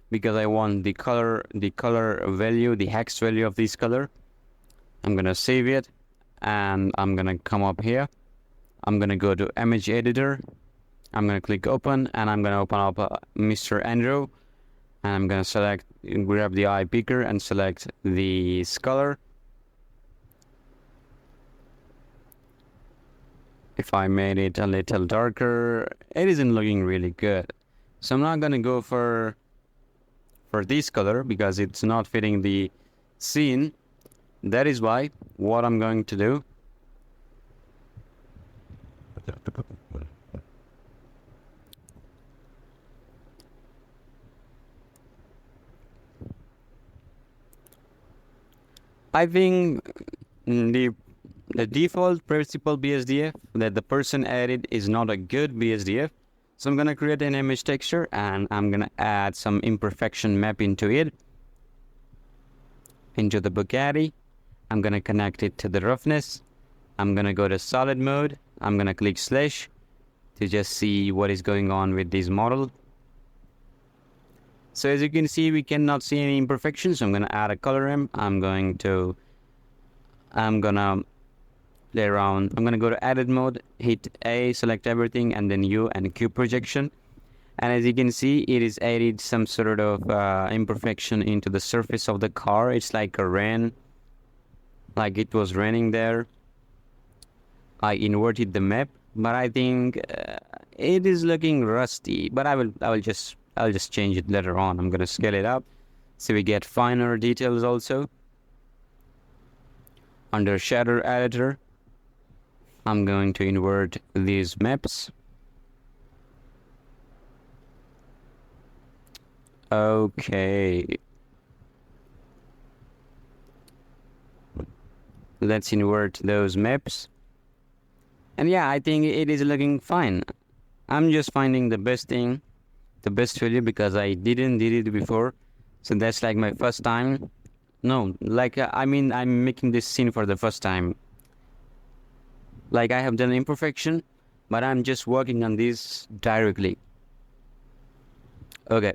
because I want the color value, the hex value of this color. I'm gonna save it and I'm gonna come up here. I'm gonna go to image editor. I'm gonna click open and I'm gonna open up Mr. Andrew. And I'm gonna grab the eye picker and select the color. If I made it a little darker, it isn't looking really good. So I'm not gonna go for this color because it's not fitting the scene. That is why what I'm going to do, I think the default principal BSDF that the person added is not a good BSDF. So I'm gonna create an image texture and I'm gonna add some imperfection map into it, into the Bugatti. I'm gonna connect it to the roughness. I'm gonna go to solid mode. I'm gonna click slash to just see what is going on with this model. So as you can see, we cannot see any imperfections. So I'm gonna add a color M. I'm gonna play around. I'm gonna go to edit mode, hit A, select everything, and then U and cube projection. And as you can see, it is added some sort of imperfection into the surface of the car. It's like a rain, like it was raining there. I inverted the map, but I think it is looking rusty. But I'll just change it later on. I'm gonna scale it up so we get finer details also. Under shader editor, I'm going to invert these maps. Okay. Let's invert those maps. And yeah, I think it is looking fine. I'm just finding the best thing, the best value, because I didn't did it before. So that's like my first time. No, like I mean, I'm making this scene for the first time. Like I have done imperfection, but I'm just working on this directly. Okay.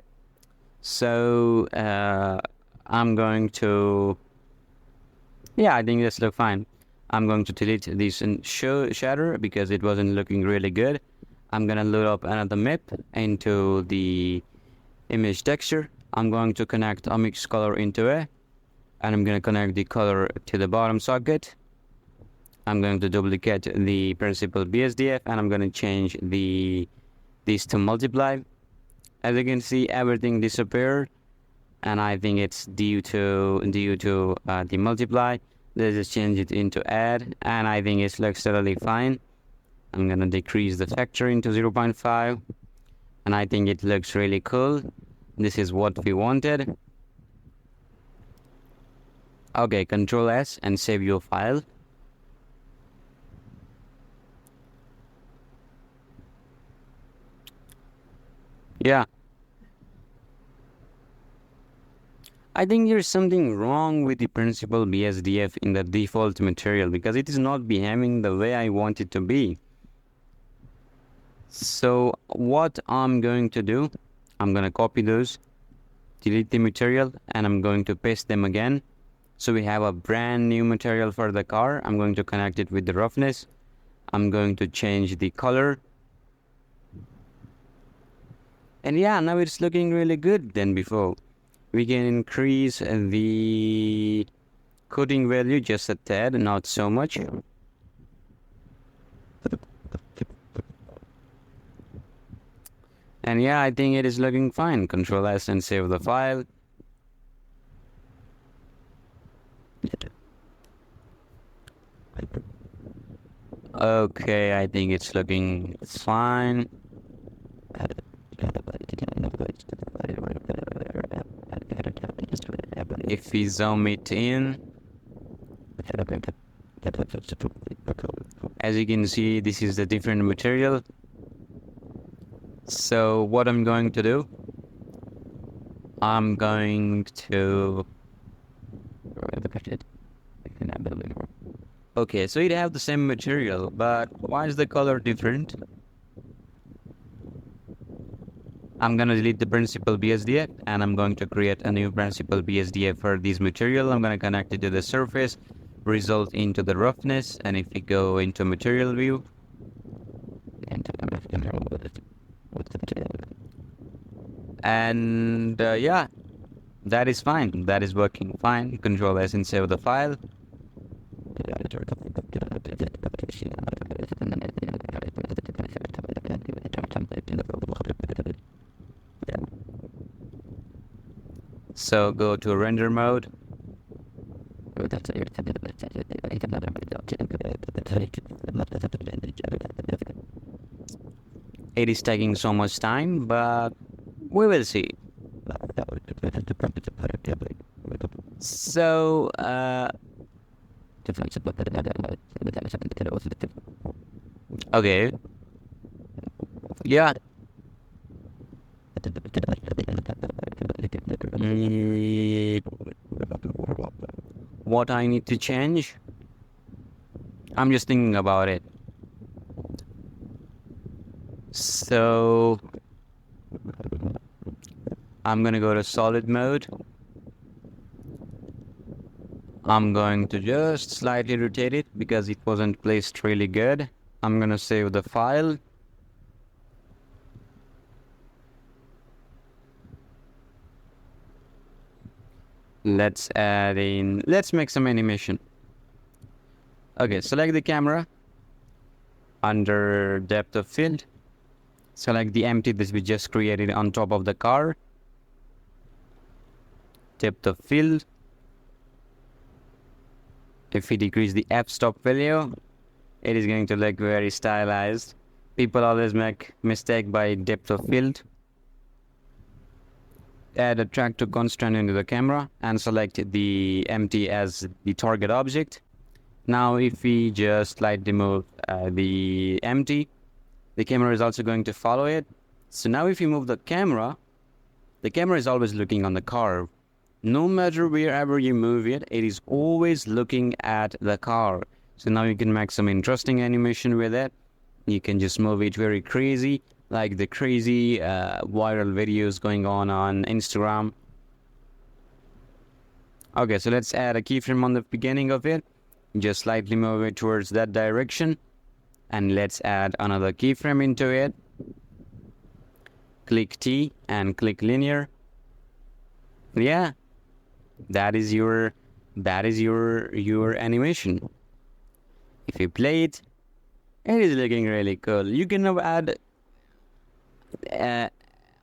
So I'm going to, yeah, I think this looks fine. I'm going to delete this shader because it wasn't looking really good. I'm gonna load up another map into the image texture. I'm going to connect a mix color into it, and I'm gonna connect the color to the bottom socket. I'm going to duplicate the principal BSDF, and I'm gonna change these to multiply. As you can see, everything disappeared, and I think it's due to the multiply. Let's just change it into add, and I think it looks totally fine. I'm gonna decrease the factor into 0.5, and I think it looks really cool. This is what we wanted. Okay, Control S and save your file. Yeah. I think there's something wrong with the principal BSDF in the default material because it is not behaving the way I want it to be. So what I'm going to do, I'm going to copy those, delete the material, and I'm going to paste them again. So we have a brand new material for the car. I'm going to connect it with the roughness. I'm going to change the color. And yeah, now it's looking really good than before. We can increase the coding value just a tad, not so much. And yeah, I think it is looking fine. Control S and save the file. Okay, I think it's looking fine. If we zoom it in, as you can see, this is the different material. So what I'm going to do, I'm going to, okay, so it have the same material, but why is the color different? I'm gonna delete the principal BSDF and I'm going to create a new principal BSDF for this material. I'm gonna connect it to the surface, result into the roughness, and if we go into material view, and yeah, that is fine. That is working fine. Control S and save the file. So go to render mode. It is taking so much time, but we will see. So Okay. Yeah. What I need to change? I'm just thinking about it. So I'm gonna go to solid mode. I'm going to just slightly rotate it because it wasn't placed really good. I'm gonna save the file. Let's make some animation. Okay, select the camera. Under depth of field, select the empty that we just created on top of the car. Depth of field. If we decrease the f-stop value, it is going to look very stylized. People always make mistake by depth of field. Add a tractor constraint into the camera and select the empty as the target object. Now if we just slightly move the empty, the camera is also going to follow it. So now if you move the camera is always looking on the car. No matter wherever you move it, it is always looking at the car. So now you can make some interesting animation with it. You can just move it very crazy, like the crazy viral videos going on Instagram. Okay, so let's add a keyframe on the beginning of it. Just slightly move it towards that direction. And let's add another keyframe into it. Click T and click linear. Yeah, that is your animation. If you play it, it is looking really cool. You can now add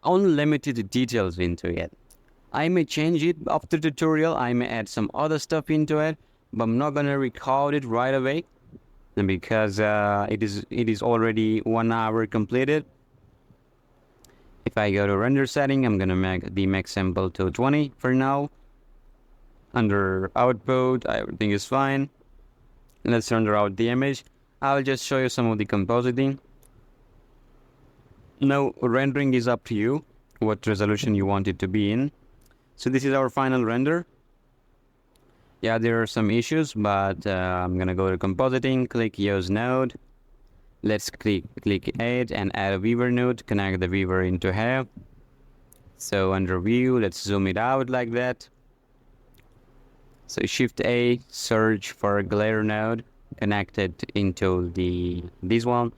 unlimited details into it. I may change it after the tutorial. I may add some other stuff into it, but I'm not gonna record it right away because it is already 1 hour completed. If I go to render setting, I'm gonna make the max sample to 20 for now. Under output, everything is fine. Let's render out the image. I'll just show you some of the compositing. Now rendering is up to you, what resolution you want it to be in. So this is our final render. Yeah, there are some issues, but I'm gonna go to compositing, click use node. Let's click add and add a viewer node, connect the viewer into here. So under view, let's zoom it out like that. So shift A, search for a glare node, connect it into this one,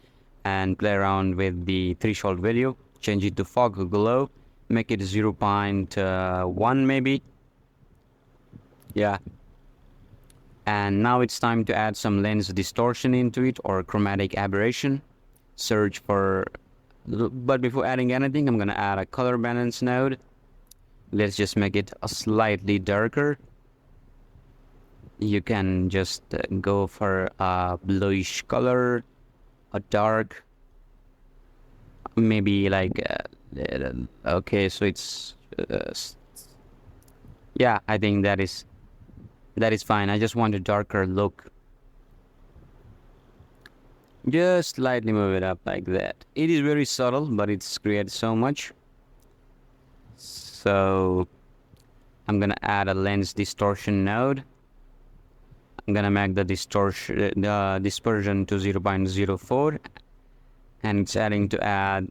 and play around with the threshold value. Change it to fog glow, make it 0.1 maybe. Yeah. And now it's time to add some lens distortion into it or chromatic aberration. Search for, but before adding anything, I'm gonna add a color balance node. Let's just make it a slightly darker. You can just go for a bluish color, a dark, maybe like, okay, so it's, yeah, I think that is fine. I just want a darker look. Just slightly move it up like that. It is very subtle, but it's created so much. So I'm gonna add a lens distortion node. I'm gonna make the dispersion to 0.04, and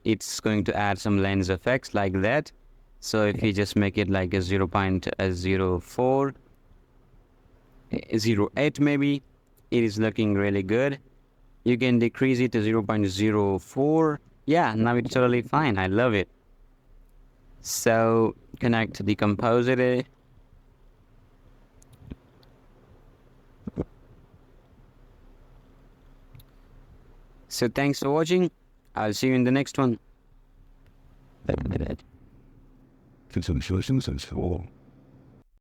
it's going to add some lens effects like that. So if you just make it like a 0.04, 0.8 maybe, it is looking really good. You can decrease it to 0.04. Yeah, now it's totally fine. I love it. So connect the compositor. So thanks for watching. I'll see you in the next one. Congratulations and so on.